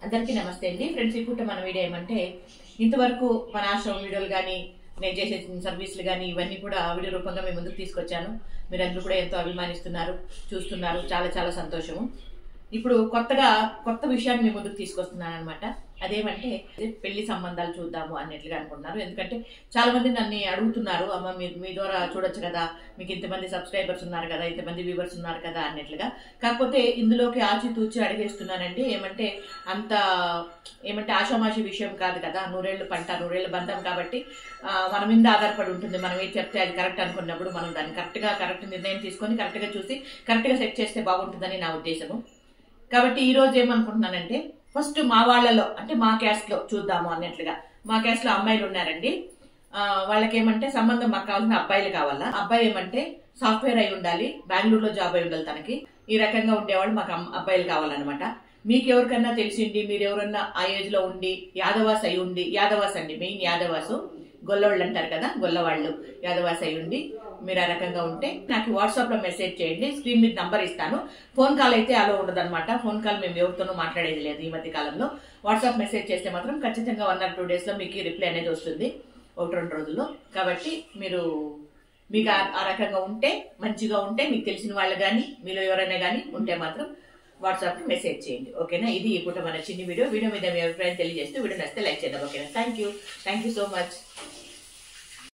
అందరికీ నమస్తే అండి ఫ్రెండ్స్. ఇప్పుడు మన వీడియో ఏమంటే ఇంతవరకు మన ఆశ్రమం వీడియోలు కానీ నేను చేసే సర్వీసులు కానీ ఇవన్నీ కూడా వీడియో రూపంగా మేము ముందుకు తీసుకొచ్చాను. మీరందరూ కూడా ఎంతో అభిమానిస్తున్నారు, చూస్తున్నారు. చాలా చాలా సంతోషము. ఇప్పుడు కొత్త విషయాన్ని మీ ముందుకు తీసుకొస్తున్నాను అనమాట. అదేమంటే పెళ్లి సంబంధాలు చూద్దాము అన్నట్లుగా అనుకుంటున్నారు. ఎందుకంటే చాలా మంది నన్ను అడుగుతున్నారు, అమ్మ మీరు మీ ద్వారా చూడొచ్చు కదా, మీకు ఇంతమంది సబ్స్క్రైబర్స్ ఉన్నారు కదా, ఇంతమంది వ్యూవర్స్ ఉన్నారు కదా అన్నట్లుగా. కాకపోతే ఇందులోకి ఆచితూచి అడిగేస్తున్నానండి. ఏమంటే ఆషామాషి విషయం కాదు కదా, నూరేళ్లు పంట నూరేళ్ల బంధం కాబట్టి మన మీద ఆధారపడి ఉంటుంది. మనం ఏం చెప్తే అది కరెక్ట్ అనుకున్నప్పుడు మనం దాన్ని కరెక్ట్ నిర్ణయం తీసుకొని కరెక్ట్గా చూసి కరెక్ట్గా సెట్ చేస్తే బాగుంటుందని నా ఉద్దేశము. కాబట్టి ఈ రోజు ఏమనుకుంటున్నానంటే ఫస్ట్ మా వాళ్ళలో అంటే మా క్యాస్ట్ లో చూద్దాము అన్నట్లుగా. మా క్యాస్ట్ లో అమ్మాయిలు ఉన్నారండి. వాళ్ళకేమంటే సంబంధం మాకు కావాల్సిన అబ్బాయిలు కావాలా. అబ్బాయి ఏమంటే సాఫ్ట్వేర్ అయి ఉండాలి, బెంగళూరులో జాబ్ అయి ఉండాలి తనకి. ఈ రకంగా ఉండేవాళ్ళు మాకు అబ్బాయిలు కావాలన్నమాట. మీకు ఎవరికన్నా తెలిసిండి, మీరు ఎవరన్నా ఆ ఏజ్ లో ఉండి యాదవాస్ అయి ఉండి, యాదవాస్ అండి మెయిన్ యాదవాసు, గొల్లవాళ్ళు అంటారు కదా, గొల్లవాళ్ళు యాదవాస్ అయి ఉండి మీరు ఆ రకంగా ఉంటే నాకు వాట్సాప్ లో మెసేజ్ చేయండి. స్క్రీన్ మీద నంబర్ ఇస్తాను. ఫోన్ కాల్ అయితే అలో ఉండదు అనమాట. ఫోన్ కాల్ మేము ఎవరితోనూ మాట్లాడేది లేదు ఈ మధ్య కాలంలో. వాట్సాప్ మెసేజ్ చేస్తే మాత్రం ఖచ్చితంగా 1 or 2 days లో మీకు రిప్లై అనేది వస్తుంది, 1-2 రోజుల్లో. కాబట్టి మీకు ఆ రకంగా ఉంటే, మంచిగా ఉంటే, మీకు తెలిసిన వాళ్ళు కానీ మీలో ఎవరైనా కానీ ఉంటే మాత్రం వాట్సాప్ కి మెసేజ్ చేయండి. ఓకేనా? ఇది ఇప్పుడు మన చిన్న వీడియో మీద మీ అభిప్రాయం తెలియజేస్తూ వీడియో నచ్చితే లైక్ చేద్దాం. ఓకేనా? Thank you so much.